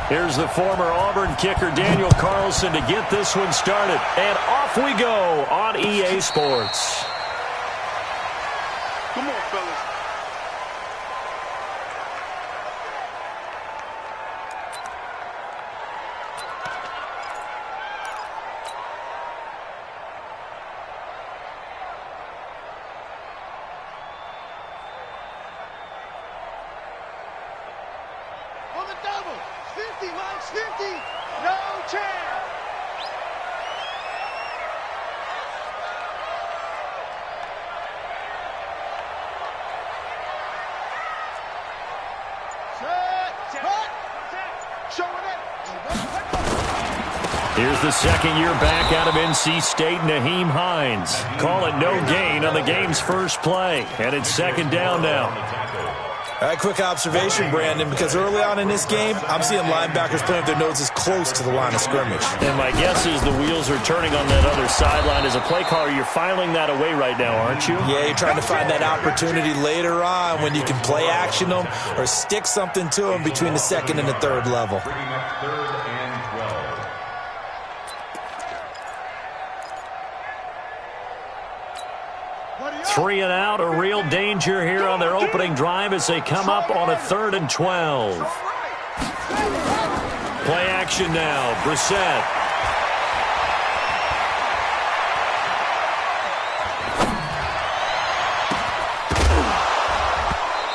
Here's the former Auburn kicker Daniel Carlson to get this one started. And off we go on EA Sports. Come on, fellas. On the double. 50, Mike's 50. No chance. Here's the second-year back out of NC State, Nyheim Hines. Call it no gain on the game's first play. And it's second down now. All right, quick observation, Brandon, because early on in this game, I'm seeing linebackers playing with their noses close to the line of scrimmage. And my guess is the wheels are turning on that other sideline. As a play caller, you're filing that away right now, aren't you? Yeah, you're trying to find that opportunity later on when you can play action them or stick something to them between the second and the third level. Three and out, a real danger here on their opening drive as they come up on a 3rd and 12. Play action now, Brissett.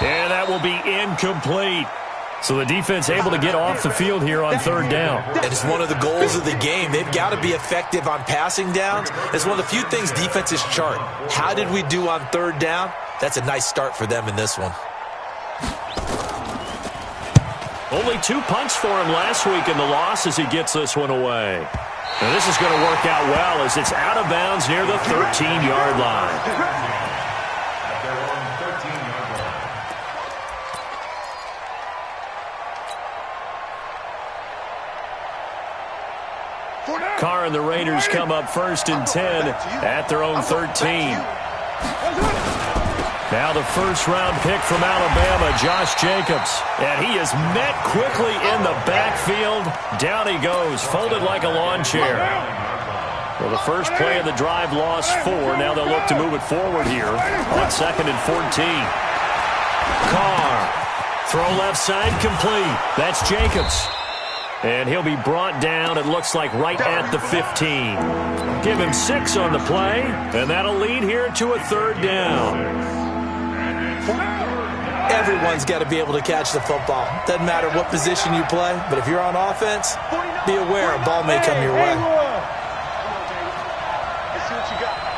And that will be incomplete. So the defense able to get off the field here on 3rd down. And it's one of the goals of the game. They've got to be effective on passing downs. It's one of the few things defenses chart. How did we do on 3rd down? That's a nice start for them in this one. Only 2 punts for him last week in the loss as he gets this one away. And this is going to work out well as it's out of bounds near the 13-yard line. Carr and the Raiders come up 1st and 10 at their own 13. Now the first-round pick from Alabama, Josh Jacobs. And he is met quickly in the backfield. Down he goes, folded like a lawn chair. Well, the first play of the drive lost 4. Now they'll look to move it forward here on 2nd and 14. Carr, throw left side complete. That's Jacobs. And he'll be brought down, it looks like, right at the 15. Give him 6 on the play, and that'll lead here to a 3rd down. Everyone's got to be able to catch the football. Doesn't matter what position you play, but if you're on offense, be aware a ball may come your way. Let's see what you got.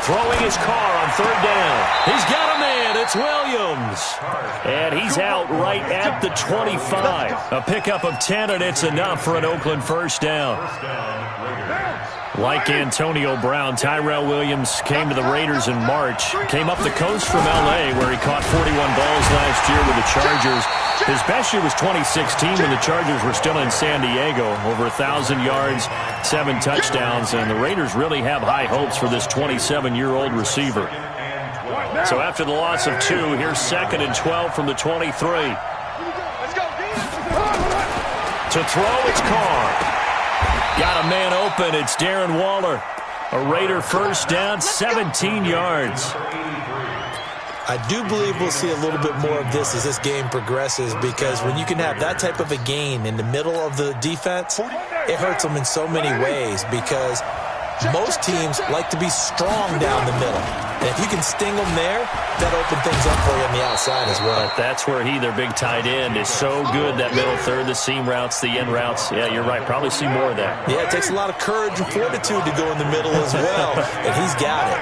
Throwing his Carr on 3rd down. He's got a man. It's Williams. And he's out right at the 25. A pickup of 10, and it's enough for an Oakland first down. Like Antonio Brown, Tyrell Williams came to the Raiders in March. Came up the coast from L.A., where he caught 41 balls last year with the Chargers. His best year was 2016 when the Chargers were still in San Diego. Over 1,000 yards, 7 touchdowns, and the Raiders really have high hopes for this 27-year-old receiver. So after the loss of 2, here's 2nd and 12 from the 23. To throw, it's Carr. Got a man open. It's Darren Waller. A Raider first down, 17 yards. I do believe we'll see a little bit more of this as this game progresses, because when you can have that type of a gain in the middle of the defense, it hurts them in so many ways, because most teams like to be strong down the middle. And if you can sting them there, that opens things up for you on the outside as well. But that's where their big tight end, is so good, that middle third, the seam routes, the end routes. Yeah, you're right. Probably see more of that. Yeah, it takes a lot of courage and fortitude to go in the middle as well, and he's got it.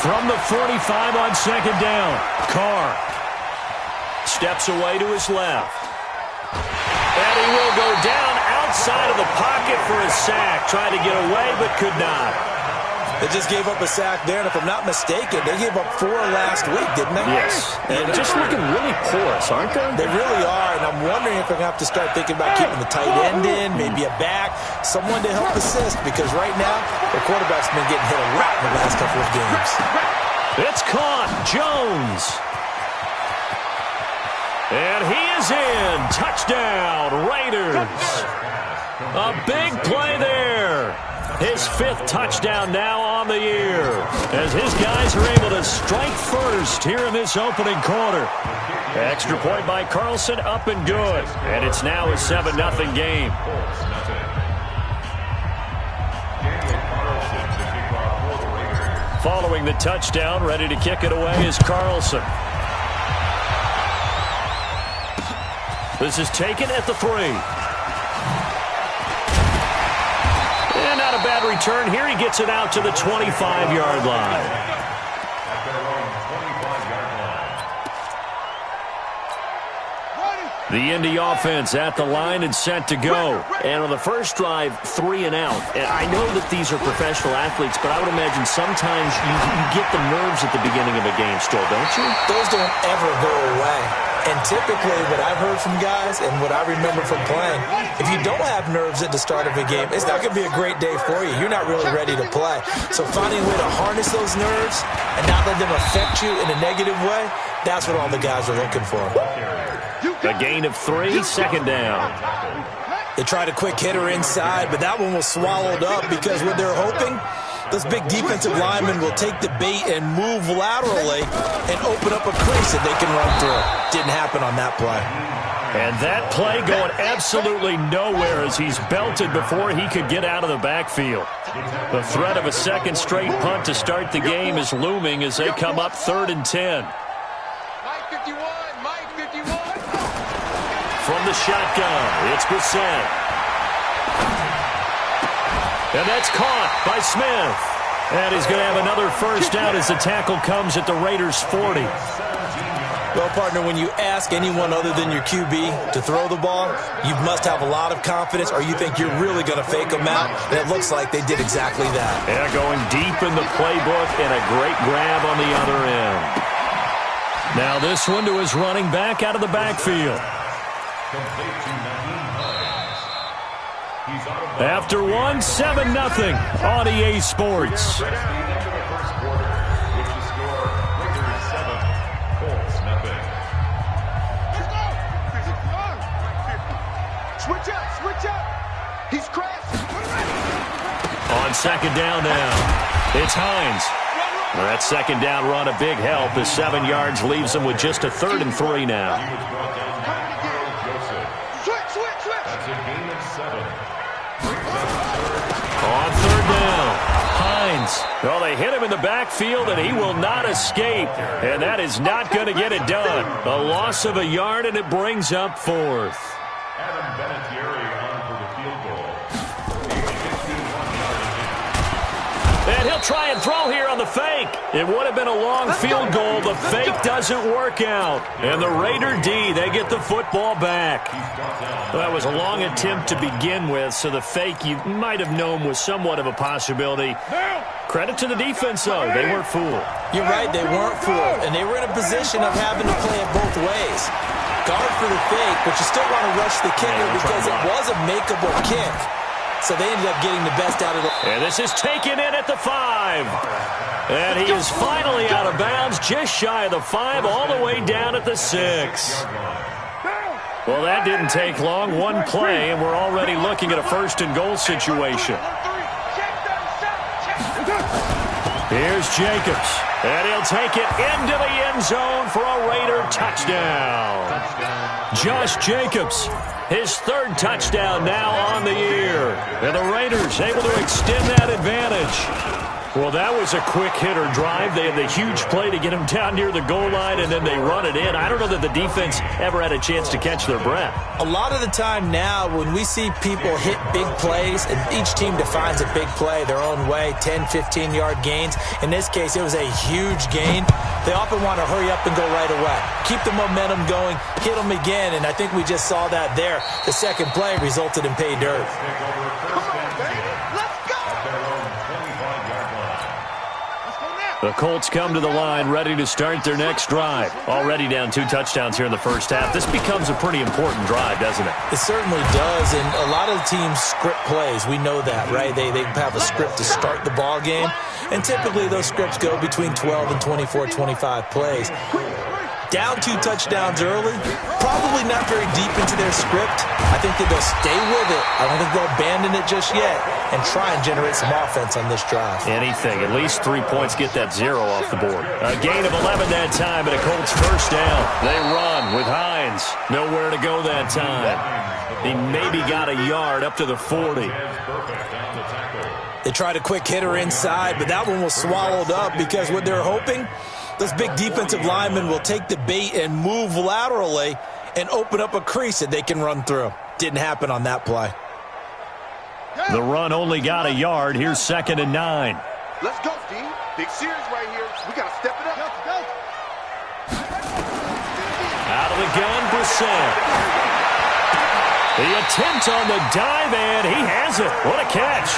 From the 45 on 2nd down, Carr steps away to his left. And he will go down outside of the pocket for a sack. Tried to get away, but could not. They just gave up a sack there, and if I'm not mistaken, they gave up 4 last week, didn't they? Yes, and just looking really porous, aren't they? They really are, and I'm wondering if they're going to have to start thinking about keeping the tight end in, maybe a back, someone to help assist, because right now, the quarterback's been getting hit a lot in the last couple of games. It's caught. Jones. And he is in. Touchdown, Raiders. A big play there. His 5th touchdown now on the year, as his guys are able to strike first here in this opening quarter. Extra point by Carlson, up and good. And it's now a 7-0 game. Following the touchdown, ready to kick it away is Carlson. This is taken at the 3. And not a bad return here. He gets it out to the 25-yard line. The Indy offense at the line and set to go. And on the first drive, 3 and out. And I know that these are professional athletes, but I would imagine sometimes you get the nerves at the beginning of a game still, don't you? Those don't ever go away. And typically what I've heard from guys and what I remember from playing, if you don't have nerves at the start of a game, it's not going to be a great day for you. You're not really ready to play. So finding a way to harness those nerves and not let them affect you in a negative way, that's what all the guys are looking for. A gain of 3, second down. They tried a quick hitter inside, but that one was swallowed up because what they're hoping, those big defensive linemen will take the bait and move laterally and open up a crease that they can run through. Didn't happen on that play. And that play going absolutely nowhere as he's belted before he could get out of the backfield. The threat of a second straight punt to start the game is looming as they come up 3rd and 10. From the shotgun, it's Brissett. And that's caught by Smith. And he's going to have another first down as the tackle comes at the Raiders' 40. Well, partner, when you ask anyone other than your QB to throw the ball, you must have a lot of confidence or you think you're really going to fake them out. And it looks like they did exactly that. Yeah, going deep in the playbook and a great grab on the other end. Now this one to his running back out of the backfield. After 7-0 on EA Sports. Switch up. He's crashing. On second down now, it's Hines. Well, that second down run a big help as 7 yards leaves him with just a 3rd and 3 now. On 3rd down, Hines. Well, they hit him in the backfield, and he will not escape. And that is not going to get it done. A loss of a yard, and it brings up 4th. And he'll try and throw here on the fake. It would have been a long field goal. The fake doesn't work out. And the Raider D, they get the football back. Well, that was a long attempt to begin with, so the fake you might have known was somewhat of a possibility. Credit to the defense, though. They weren't fooled. You're right, they weren't fooled. And they were in a position of having to play it both ways. Guard for the fake, but you still want to rush the kicker because it was a makeable kick. So they ended up getting the best out of it. And this is taken in at the 5. And he is finally out of bounds, just shy of the 5, all the way down at the 6. Well, that didn't take long. One play, and we're already looking at a 1st and goal situation. Here's Jacobs. And he'll take it into the end zone for a Raider touchdown. Josh Jacobs, his 3rd touchdown now on the year. And the Raiders able to extend that advantage. Well, that was a quick hitter drive. They had the huge play to get him down near the goal line, and then they run it in. I don't know that the defense ever had a chance to catch their breath. A lot of the time now when we see people hit big plays, and each team defines a big play their own way, 10, 15-yard gains. In this case, it was a huge gain. They often want to hurry up and go right away. Keep the momentum going, hit them again, and I think we just saw that there. The second play resulted in pay dirt. Come on, baby. Let's go. The Colts come to the line ready to start their next drive. Already down 2 touchdowns here in the first half. This becomes a pretty important drive, doesn't it? It certainly does, and a lot of the teams script plays. We know that, right? They have a script to start the ball game, and typically those scripts go between 12 and 24, 25 plays. Down 2 touchdowns early, probably not very deep into their script. I think that they'll stay with it. I don't think they'll abandon it just yet and try and generate some offense on this drive. Anything. At least 3 points, get that 0 off the board. A gain of 11 that time, and a Colts first down. They run with Hines. Nowhere to go that time. He maybe got a yard up to the 40. They tried a quick hitter inside, but that one was swallowed up because what they're hoping, those big defensive linemen will take the bait and move laterally and open up a crease that they can run through. Didn't happen on that play. The run only got a yard. Here's 2nd and 9. Let's go, Steve. Big series right here. We got to step it up. Go. Out of the gun, Brissett. The attempt on the dive, and he has it. What a catch.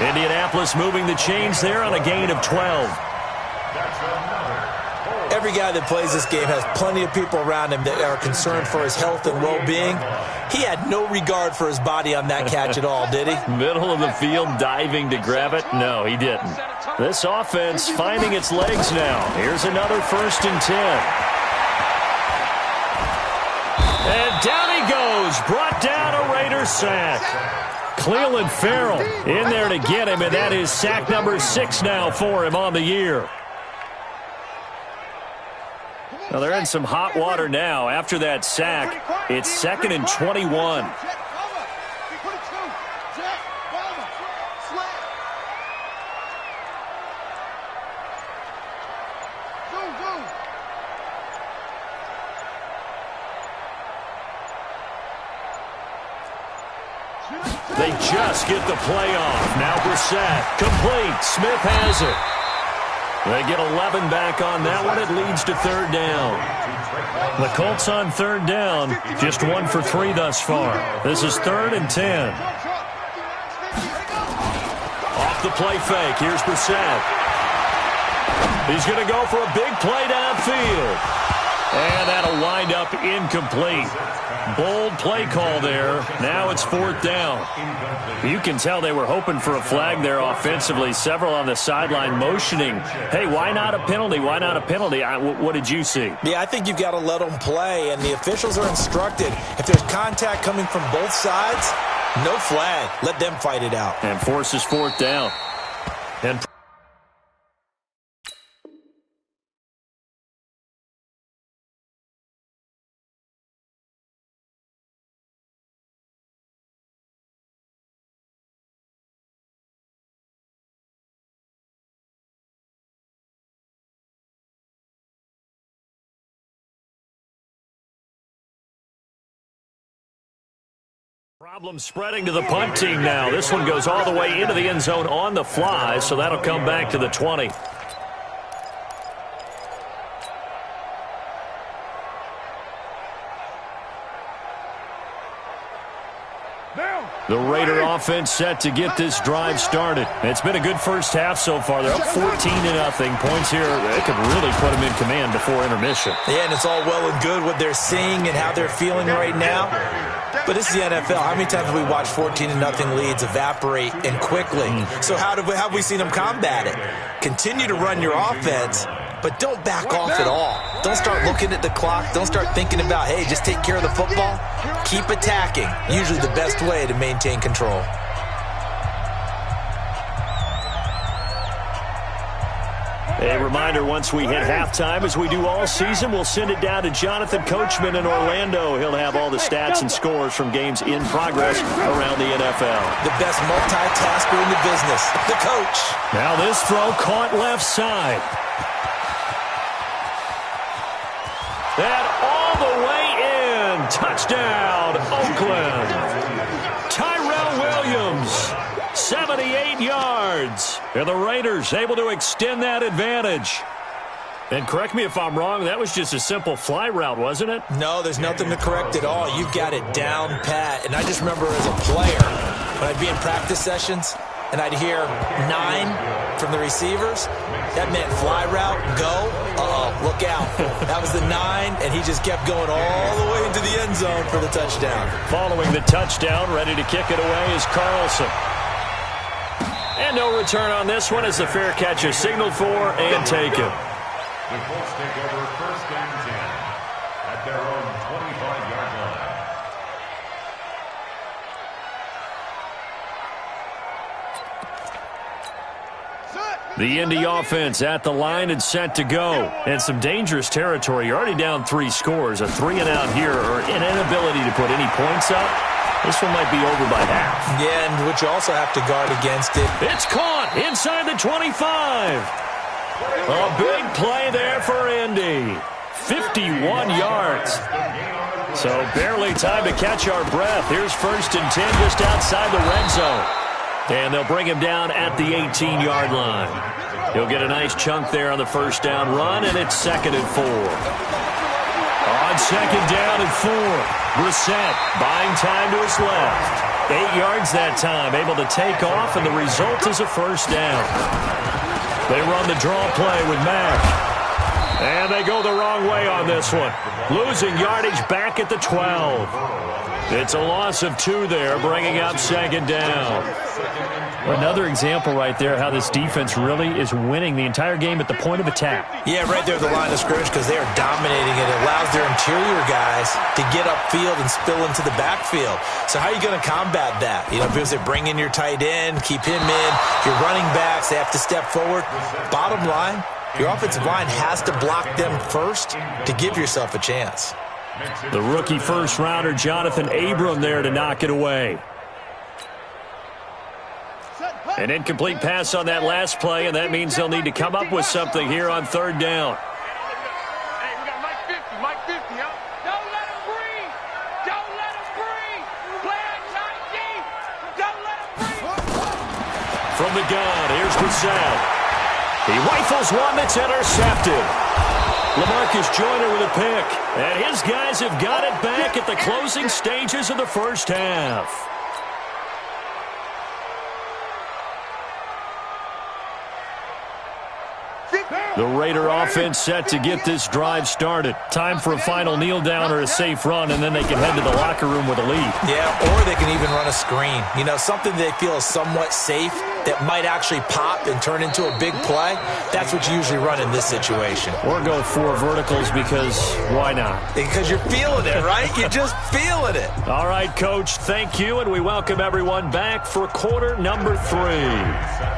Indianapolis moving the chains there on a gain of 12. Every guy that plays this game has plenty of people around him that are concerned for his health and well-being. He had no regard for his body on that catch at all, did he? Middle of the field, diving to grab it? No, he didn't. This offense finding its legs now. Here's another 1st and 10. And down he goes. Brought down a Raider sack. Cleveland Farrell in there to get him, and that is sack number 6 now for him on the year. Well, they're in some hot water now. After that sack, it's 2nd and 21. They just get the play off. Now Brissett, complete. Smith has it. They get 11 back on that one. It leads to 3rd down. The Colts on 3rd down, just 1 for 3 thus far. This is 3rd and 10. Off the play fake. Here's Brissett. He's going to go for a big play downfield. And that'll wind up incomplete. Bold play call there. Now it's 4th down. You can tell they were hoping for a flag there offensively. Several on the sideline motioning. Hey, why not a penalty? Why not a penalty? What did you see? Yeah, I think you've got to let them play, and the officials are instructed. If there's contact coming from both sides, no flag. Let them fight it out. And forces 4th down. And problem spreading to the punt team now. This one goes all the way into the end zone on the fly, so that'll come back to the 20. The Raider offense set to get this drive started. It's been a good first half so far. They're up 14-0. Points here, they could really put them in command before intermission. Yeah, and it's all well and good what they're seeing and how they're feeling right now. But this is the NFL. How many times have we watched 14-0 leads evaporate and quickly? So how have we seen them combat it? Continue to run your offense, but don't back off at all. Don't start looking at the clock. Don't start thinking about, hey, just take care of the football. Keep attacking. Usually the best way to maintain control. A reminder, once we hit halftime, as we do all season, we'll send it down to Jonathan Coachman in Orlando. He'll have all the stats and scores from games in progress around the NFL. The best multitasker in the business, the coach. Now this throw caught left side. And all the way in. Touchdown, Oakland. Tyrell Williams. 78 yards. And the Raiders able to extend that advantage. And correct me if I'm wrong, that was just a simple fly route, wasn't it? No, there's nothing to correct at all. You've got it down pat. And I just remember as a player, when I'd be in practice sessions, and I'd hear 9 from the receivers, that meant fly route, go, look out. That was the 9, and he just kept going all the way into the end zone for the touchdown. Following the touchdown, ready to kick it away is Carlson. And no return on this one as the fair catch is signaled for and taken. The Colts take over 1st and 10 at their own 25-yard line. The Indy offense at the line and set to go. And some dangerous territory. You're already down 3 scores. A 3-and-out here or an inability to put any points up. This one might be over by half. Yeah, and which you also have to guard against it. It's caught inside the 25. A big play there for Indy. 51 yards. So barely time to catch our breath. Here's 1st and 10 just outside the red zone. And they'll bring him down at the 18-yard line. He'll get a nice chunk there on the 1st down run, and it's 2nd and 4. On 2nd down and 4, Brissett buying time to his left. 8 yards that time, able to take off, and the result is a 1st down. They run the draw play with Mack. And they go the wrong way on this one. Losing yardage back at the 12. It's a loss of 2 there, bringing up 2nd down. Another example right there how this defense really is winning the entire game at the point of attack. Yeah, right there at the line of scrimmage because they are dominating it. It allows their interior guys to get upfield and spill into the backfield. So how are you going to combat that? You know, because they bring in your tight end, keep him in. Your running backs, they have to step forward. Bottom line, your offensive line has to block them first to give yourself a chance. The rookie 1st-rounder, Jonathan Abram, there to knock it away. An incomplete pass on that last play, and that means they'll need to come up with something here on 3rd down. Hey, we got Mike 50, Mike 50, huh? Don't let him breathe! Don't let him breathe! Play outside deep! Don't let him breathe! From the gun, here's Brissett. He rifles one that's intercepted. LaMarcus Joyner with a pick. And his guys have got it back at the closing stages of the 1st half. The Raider offense set to get this drive started. Time for a final kneel down or a safe run, and then they can head to the locker room with a lead. Yeah, or they can even run a screen. You know, something they feel is somewhat safe that might actually pop and turn into a big play. That's what you usually run in this situation. Or go 4 verticals because why not? Because you're feeling it, right? You're just feeling it. All right, Coach, thank you, and we welcome everyone back for quarter number 3.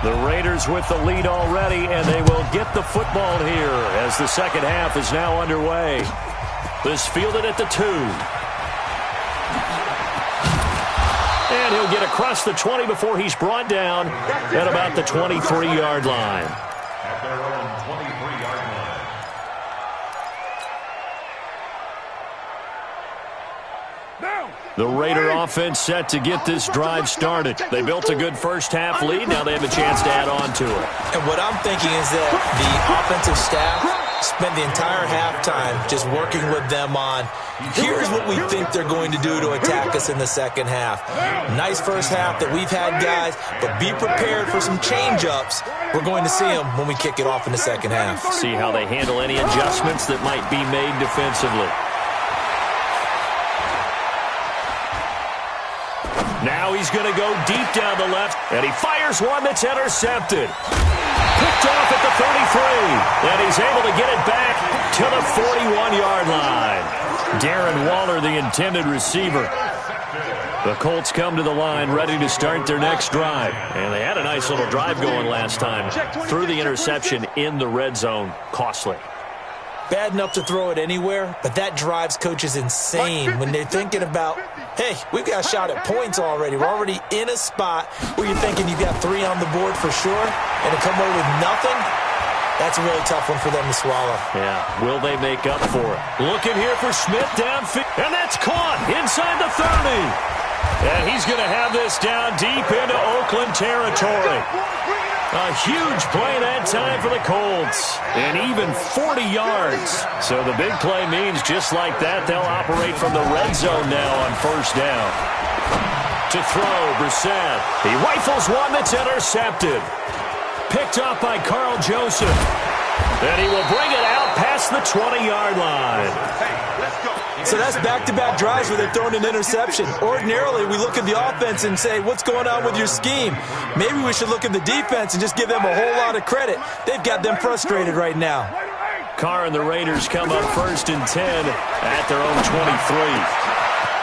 The Raiders with the lead already, and they will get the football here as the 2nd half is now underway. This fielded at the 2. And he'll get across the 20 before he's brought down at about the 23-yard line. At their own 23-yard line. The Raider offense set to get this drive started. They built a good 1st half lead. Now they have a chance to add on to it. And what I'm thinking is that the offensive staff spent the entire halftime just working with them on, here's what we think they're going to do to attack us in the 2nd half. Nice 1st half that we've had, guys, but be prepared for some change-ups. We're going to see them when we kick it off in the 2nd half. See how they handle any adjustments that might be made defensively. Now he's going to go deep down the left, and he fires one that's intercepted. Picked off at the 33, and he's able to get it back to the 41-yard line. Darren Waller, the intended receiver. The Colts come to the line ready to start their next drive. And they had a nice little drive going last time. Threw the interception in the red zone. Costly. Bad enough to throw it anywhere, but that drives coaches insane when they're thinking about, hey, we've got a shot at points already. We're already in a spot where you're thinking you've got 3 on the board for sure, and to come away with nothing, that's a really tough one for them to swallow. Yeah, will they make up for it? Looking here for Smith downfield, and that's caught inside the 30. And he's going to have this down deep into Oakland territory. A huge play that time for the Colts. And even 40 yards. So the big play means just like that, they'll operate from the red zone now on first down. To throw, Brissett. He rifles one that's intercepted. Picked off by Carl Joseph. And he will bring it out past the 20-yard line. So that's back-to-back drives where they're throwing an interception. Ordinarily, we look at the offense and say, what's going on with your scheme? Maybe we should look at the defense and just give them a whole lot of credit. They've got them frustrated right now. Carr and the Raiders come up 1st and 10 at their own 23.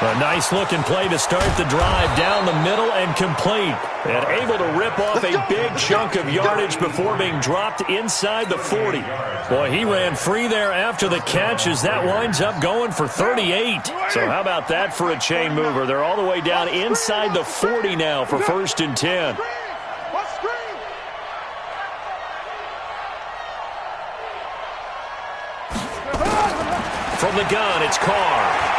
A nice-looking play to start the drive down the middle and complete. And able to rip off a big chunk of yardage before being dropped inside the 40. Boy, he ran free there after the catch as that winds up going for 38. So how about that for a chain mover? They're all the way down inside the 40 now for 1st and 10. From the gun, it's Carr.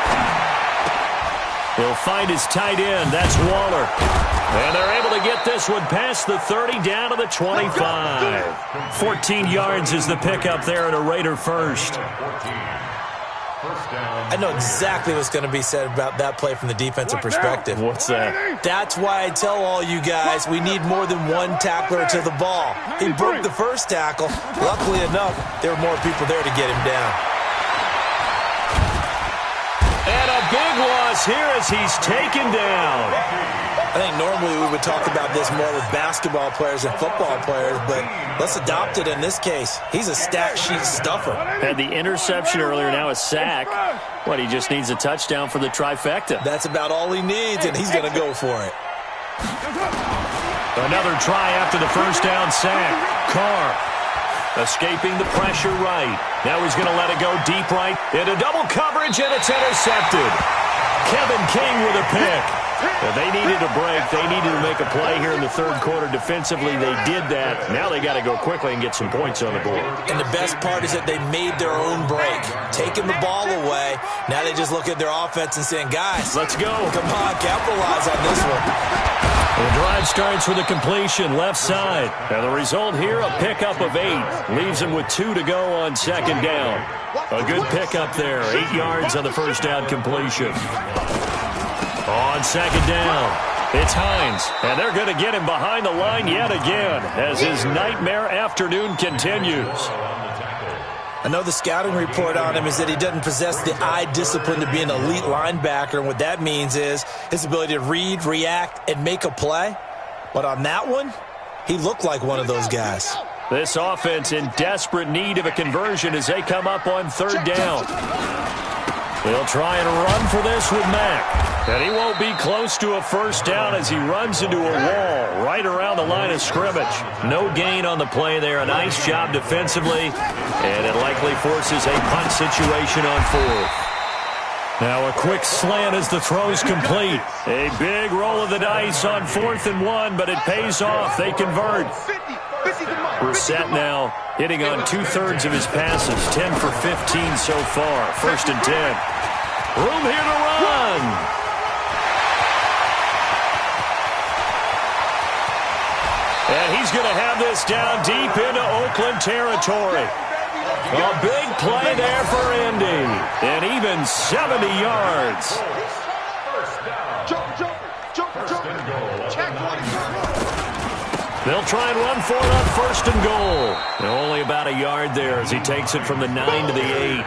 He'll find his tight end. That's Waller. And they're able to get this one past the 30 down to the 25. 14 yards is the pickup there at a Raider first. I know exactly what's going to be said about that play from the defensive perspective. What's that? That's why I tell all you guys we need more than one tackler to the ball. He broke the first tackle. Luckily enough, there were more people there to get him down. And a big loss here as he's taken down. I think normally we would talk about this more with basketball players and football players, but let's adopt it in this case. He's a stat sheet stuffer. Had the interception earlier, now a sack. What, he just needs a touchdown for the trifecta. That's about all he needs, and he's going to go for it. Another try after the first down sack. Carr escaping the pressure right. Now he's going to let it go deep right into double coverage, and it's intercepted. Kevin King with a pick. They needed a break. They needed to make a play here in the third quarter. Defensively, they did that. Now they got to go quickly and get some points on the board. And the best part is that they made their own break. Taking the ball away. Now they just look at their offense and saying, guys, let's go. Come on, capitalize on this one. The drive starts with a completion left side. And the result here, a pickup of 8. Leaves him with 2 to go on second down. A good pickup there. 8 yards on the first down completion. On second down, it's Hines. And they're going to get him behind the line yet again as his nightmare afternoon continues. I know the scouting report on him is that he doesn't possess the eye discipline to be an elite linebacker. And what that means is his ability to read, react, and make a play. But on that one, he looked like one of those guys. This offense in desperate need of a conversion as they come up on third down. They'll try and run for this with Mack. And he won't be close to a first down as he runs into a wall right around the line of scrimmage. No gain on the play there. A nice job defensively. And it likely forces a punt situation on fourth. Now a quick slant as the throw's complete. A big roll of the dice on 4th and 1, but it pays off. They convert. Brissett now hitting on 2/3 of his passes. 10 for 15 so far. 1st and 10. Room here to run. And he's going to have this down deep into Oakland territory. A big play there for Indy. And even 70 yards. They'll try and run for it on 1st and goal. Only about a yard there as he takes it from the 9 to the 8.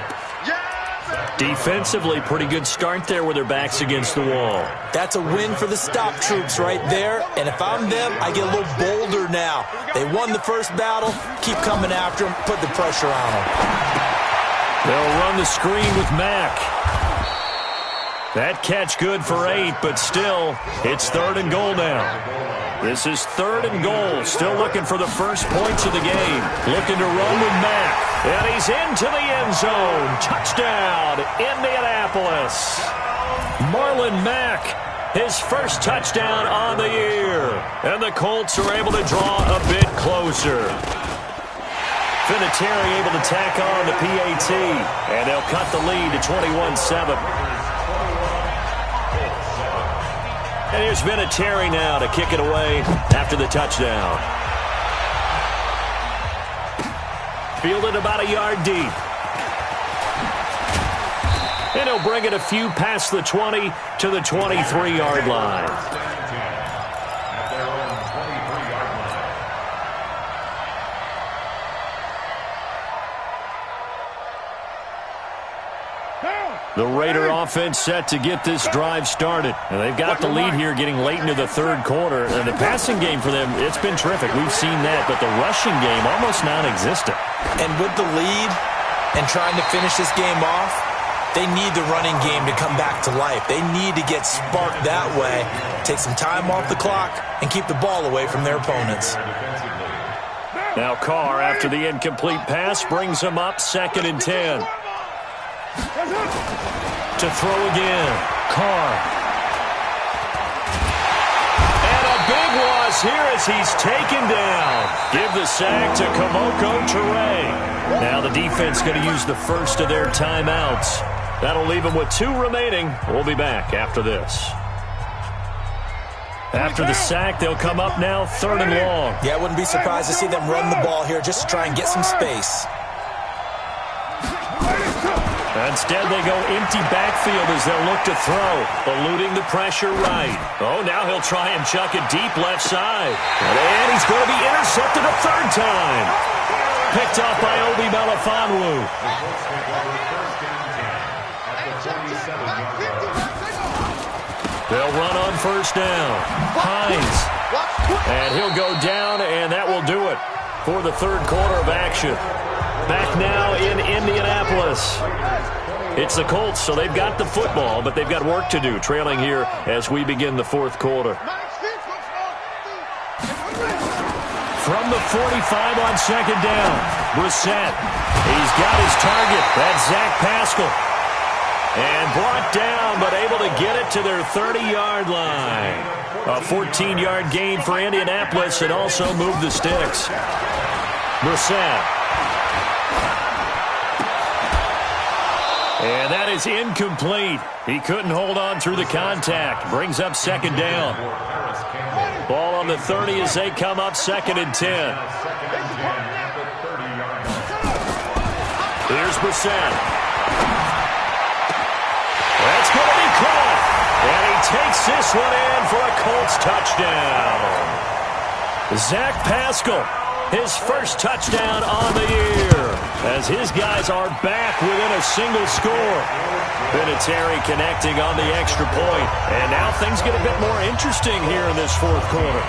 Defensively, pretty good start there with their backs against the wall. That's a win for the stop troops right there. And if I'm them, I get a little bolder now. They won the first battle. Keep coming after them. Put the pressure on them. They'll run the screen with Mack. That catch good for 8, but still, it's 3rd and goal now. This is 3rd and goal. Still looking for the first points of the game. Looking to run with Mack. And he's into the end zone. Touchdown, Indianapolis. Marlon Mack, his first touchdown on the year. And the Colts are able to draw a bit closer. Vinatieri able to tack on the PAT. And they'll cut the lead to 21-7. And here's Vinatieri now to kick it away after the touchdown. fielded about a yard deep. And he'll bring it a few past the 20 to the 23-yard line. At their own 23-yard line. The Raider offense set to get this drive started. And they've got the lead here getting late into the third quarter. And the passing game for them, it's been terrific. We've seen that. But the rushing game, almost non-existent. And with the lead and trying to finish this game off, they need the running game to come back to life. They need to get sparked that way, take some time off the clock, and keep the ball away from their opponents. Now Carr, after the incomplete pass, brings him up 2nd and 10. To throw again, Carr. And a big loss here as he's taken down. Give the sack to Kamoko Toure. Now the defense going to use the first of their timeouts. That'll leave them with 2 remaining. We'll be back after this. After the sack, they'll come up now 3rd and long. Yeah, I wouldn't be surprised to see them run the ball here just to try and get some space. Instead, they go empty backfield as they'll look to throw, eluding the pressure right. Oh, now he'll try and chuck it deep left side. And he's going to be intercepted a 3rd time. Picked off by Obi Melifonwu. They'll run on 1st down. Hines. And he'll go down, and that will do it for the 3rd quarter of action. Back now in Indianapolis. It's the Colts, so they've got the football, but they've got work to do, trailing here as we begin the 4th quarter. From the 45 on 2nd down, Brissett. He's got his target. That's Zach Pascal. And brought down, but able to get it to their 30-yard line. A 14-yard gain for Indianapolis and also moved the sticks. Brissett. And that is incomplete. He couldn't hold on through the contact. Brings up 2nd down. Ball on the 30 as they come up 2nd and 10. Here's Brissett. That's going to be caught. And he takes this one in for a Colts touchdown. Zach Pascal, his first touchdown on the year, as his guys are back within a single score. Vinatieri connecting on the extra point. And now things get a bit more interesting here in this 4th quarter.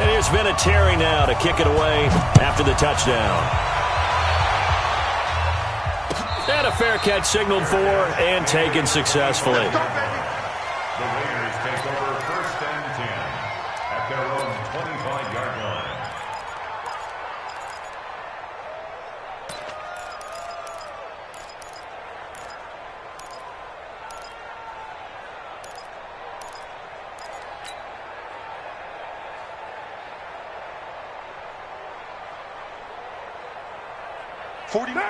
And here's Vinatieri now to kick it away after the touchdown. And a fair catch signaled for and taken successfully. The Raiders take over 1st and 10 at their own 25-yard line.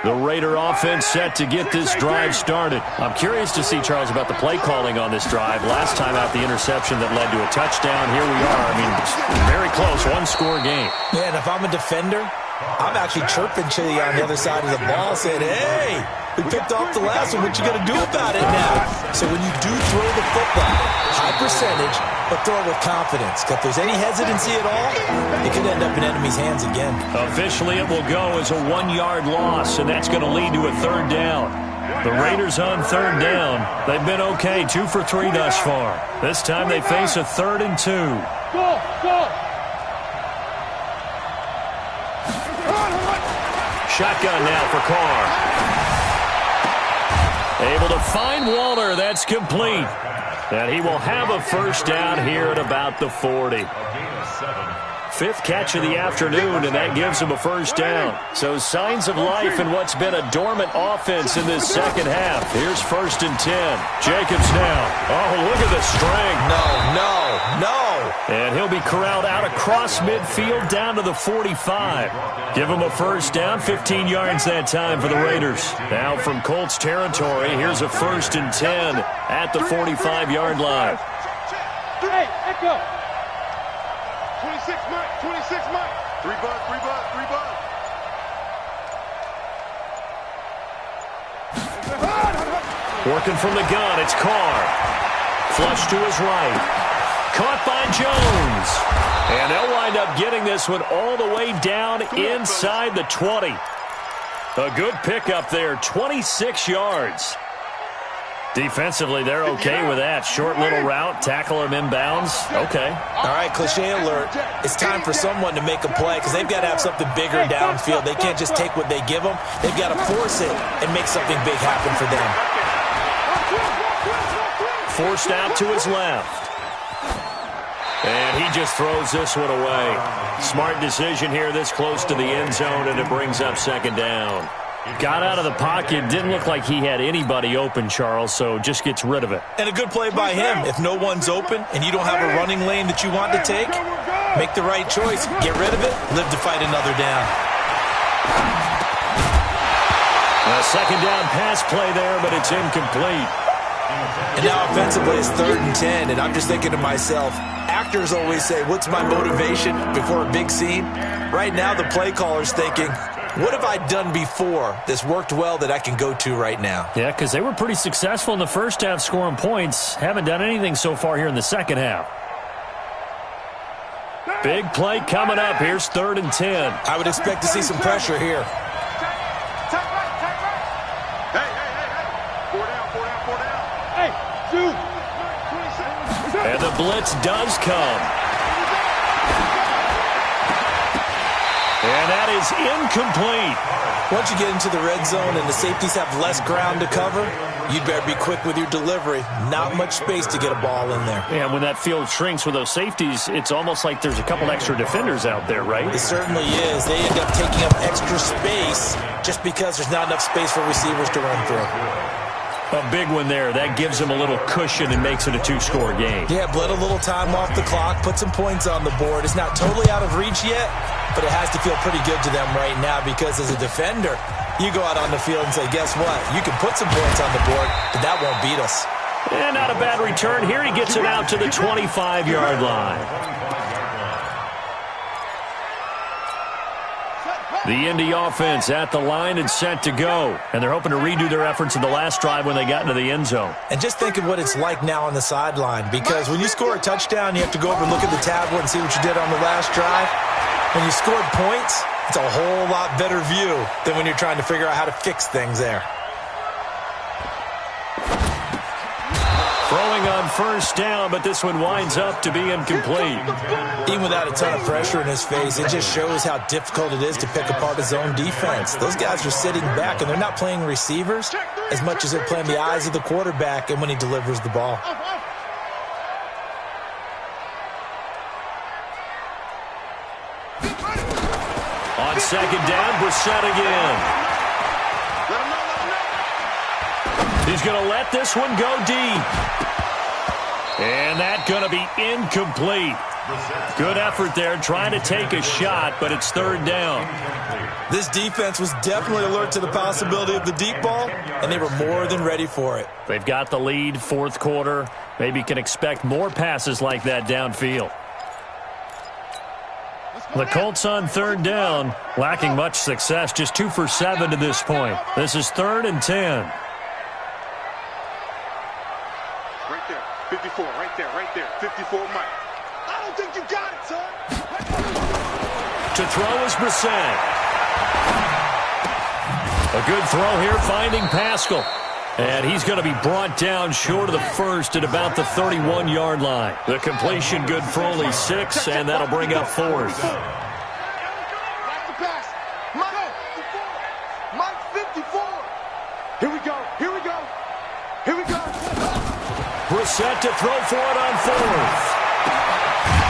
The Raider offense set to get this drive started. I'm curious to see, Charles, about the play calling on this drive. Last time out, the interception that led to a touchdown. Here we are. I mean, very close, 1-score game. Yeah, and if I'm a defender, I'm actually chirping Chili on the other side of the ball, saying, hey, we picked off the last one. What you going to do about it now? So when you do throw the football, high percentage, but throw it with confidence. If there's any hesitancy at all, it could end up in enemy's hands again. Officially, it will go as a 1-yard loss, and that's going to lead to a 3rd down. The Raiders on 3rd down. They've been okay, 2 for 3 thus far. This time they face a 3rd and 2. Go! Shotgun now for Carr. Able to find Waller. That's complete. And he will have a 1st down here at about the 40. 5th catch of the afternoon, and that gives him a 1st down. So signs of life in what's been a dormant offense in this 2nd half. Here's 1st and 10. Jacobs now. Oh, look at the strength. No. And he'll be corralled out across midfield down to the 45. Give him a 1st down, 15 yards that time for the Raiders. Now from Colts territory, here's a 1st and 10 at the 45-yard line. Hey, echo. 26 Mike, 26 Mike. 3 bucks, 3 bucks, 3 bucks. Working from the gun, it's Carr. Flush to his right. Caught by Jones. And they'll wind up getting this one all the way down inside the 20. A good pickup there, 26 yards. Defensively, they're okay with that. Short little route, tackle him inbounds. Okay. All right, cliche alert. It's time for someone to make a play because they've got to have something bigger downfield. They can't just take what they give them. They've got to force it and make something big happen for them. Forced out to his left. And he just throws this one away. Smart decision here this close to the end zone, and it brings up second down. Got out of the pocket. Didn't look like he had anybody open, Charles, so just gets rid of it. And a good play by him. If no one's open and you don't have a running lane that you want to take, make the right choice. Get rid of it. Live to fight another down. A second down pass play there, but it's incomplete. And now offensively it's 3rd and 10, and I'm just thinking to myself, actors always say, what's my motivation before a big scene? Right now the play caller's thinking, what have I done before that's worked well that I can go to right now? Yeah, because they were pretty successful in the first half scoring points. Haven't done anything so far here in the second half. Big play coming up. Here's 3rd and 10. I would expect to see some pressure here. And the blitz does come. And that is incomplete. Once you get into the red zone and the safeties have less ground to cover, you'd better be quick with your delivery. Not much space to get a ball in there. Yeah, when that field shrinks with those safeties, it's almost like there's a couple extra defenders out there, right? It certainly is. They end up taking up extra space just because there's not enough space for receivers to run through. A big one there. That gives them a little cushion and makes it a 2-score game. Yeah, bled a little time off the clock, put some points on the board. It's not totally out of reach yet, but it has to feel pretty good to them right now because as a defender, you go out on the field and say, guess what? You can put some points on the board, but that won't beat us. And not a bad return. Here he gets it out to the 25-yard line. The Indy offense at the line and set to go. And they're hoping to redo their efforts in the last drive when they got into the end zone. And just think of what it's like now on the sideline, because when you score a touchdown, you have to go over and look at the tablet and see what you did on the last drive. When you scored points, it's a whole lot better view than when you're trying to figure out how to fix things there. Throwing on first down, but this one winds up to be incomplete. Even without a ton of pressure in his face, it just shows how difficult it is to pick apart his own defense. Those guys are sitting back, and they're not playing receivers as much as they're playing the eyes of the quarterback and when he delivers the ball. On second down, Brissett again. He's going to let this one go deep. And that's going to be incomplete. Good effort there, trying to take a shot, but it's 3rd down. This defense was definitely alert to the possibility of the deep ball, and they were more than ready for it. They've got the lead, 4th quarter. Maybe can expect more passes like that downfield. The Colts on 3rd down, lacking much success, just 2 for 7 to this point. This is 3rd and 10. 54, right there. 54, Mike. I don't think you got it, son. To throw is Brissett. A good throw here, finding Pascal. And he's going to be brought down short of the first at about the 31-yard line. The completion good for only 6, and that'll bring up 4th. Mike 54. Here we go. Brissett to throw for it on 4th.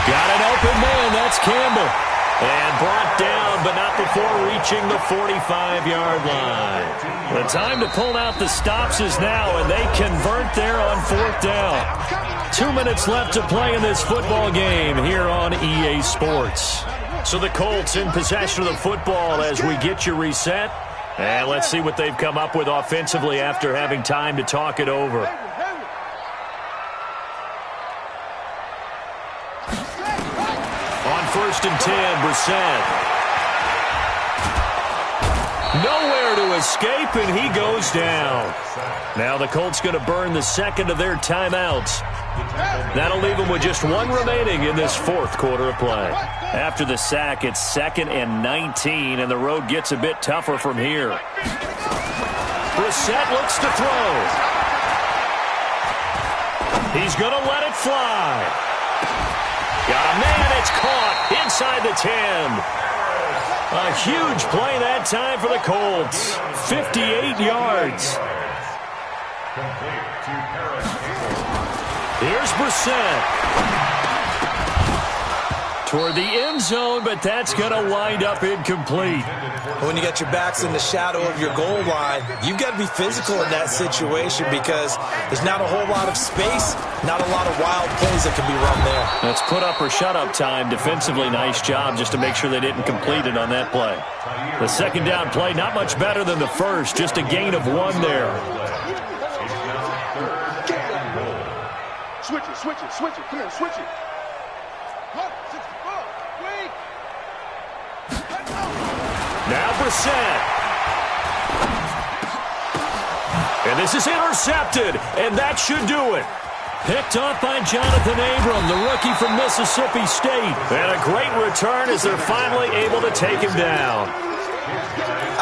Got an open man. That's Campbell. And brought down, but not before reaching the 45-yard line. The time to pull out the stops is now, and they convert there on 4th down. 2 minutes left to play in this football game here on EA Sports. So the Colts in possession of the football as we get you reset. And let's see what they've come up with offensively after having time to talk it over. 1st and 10, Brissett. Nowhere to escape, and he goes down. Now the Colts going to burn the second of their timeouts. That'll leave them with just one remaining in this fourth quarter of play. After the sack, it's 2nd and 19, and the road gets a bit tougher from here. Brissett looks to throw. He's going to let it fly. Got a man, it's caught inside the 10. A huge play that time for the Colts. 58 yards. Here's Brissett. Toward the end zone, but that's going to wind up incomplete. When you got your backs in the shadow of your goal line, you've got to be physical in that situation because there's not a whole lot of space, not a lot of wild plays that can be run there. That's put up or shut up time. Defensively, nice job just to make sure they didn't complete it on that play. The second down play, not much better than the first, just a gain of 1 there. Switch it, switch it, switch it. Come on, switch it. Now Brissett. And this is intercepted, and that should do it. Picked off by Jonathan Abram, the rookie from Mississippi State. And a great return as they're finally able to take him down.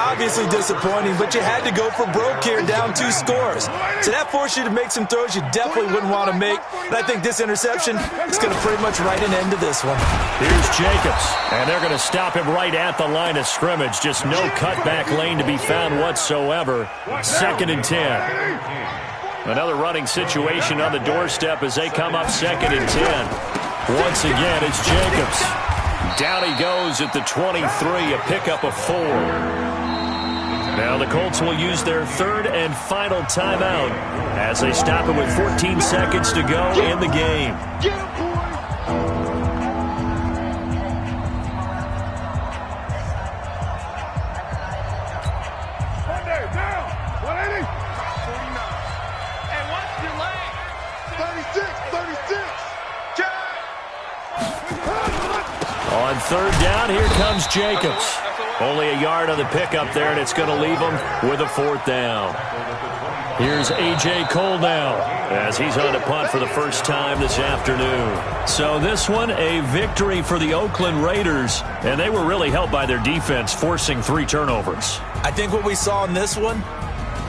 Obviously disappointing, but you had to go for broke here, down 2 scores. So that forced you to make some throws you definitely wouldn't want to make. And I think this interception is going to pretty much write an end to this one. Here's Jacobs, and they're going to stop him right at the line of scrimmage. Just no cutback lane to be found whatsoever. 2nd and 10. Another running situation on the doorstep as they come up 2nd and 10. Once again, it's Jacobs. Down he goes at the 23, a pickup of 4. Now the Colts will use their 3rd and final timeout as they stop it with 14 seconds to go in the game. On 3rd down, here comes Jacobs. Only a yard on the pickup there, and it's going to leave him with a 4th down. Here's A.J. Cole now as he's on to punt for the first time this afternoon. So this one, a victory for the Oakland Raiders, and they were really helped by their defense, forcing 3 turnovers. I think what we saw in this one,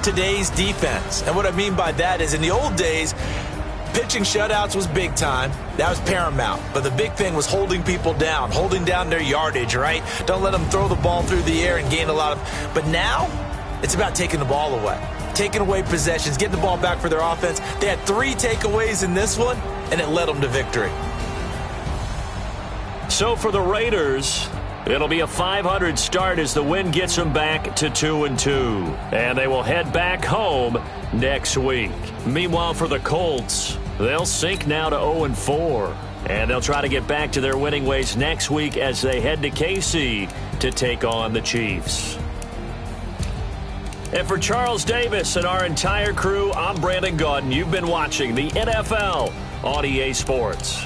today's defense. And what I mean by that is in the old days, pitching shutouts was big time. That was paramount. But the big thing was holding people down, holding down their yardage, right? Don't let them throw the ball through the air and gain a lot of... But now, it's about taking the ball away. Taking away possessions, getting the ball back for their offense. They had 3 takeaways in this one, and it led them to victory. So for the Raiders, it'll be a .500 start as the win gets them back to 2-2. And they will head back home next week. Meanwhile, for the Colts, they'll sink now to 0-4. And they'll try to get back to their winning ways next week as they head to KC to take on the Chiefs. And for Charles Davis and our entire crew, I'm Brandon Gaudin. You've been watching the NFL on EA Sports.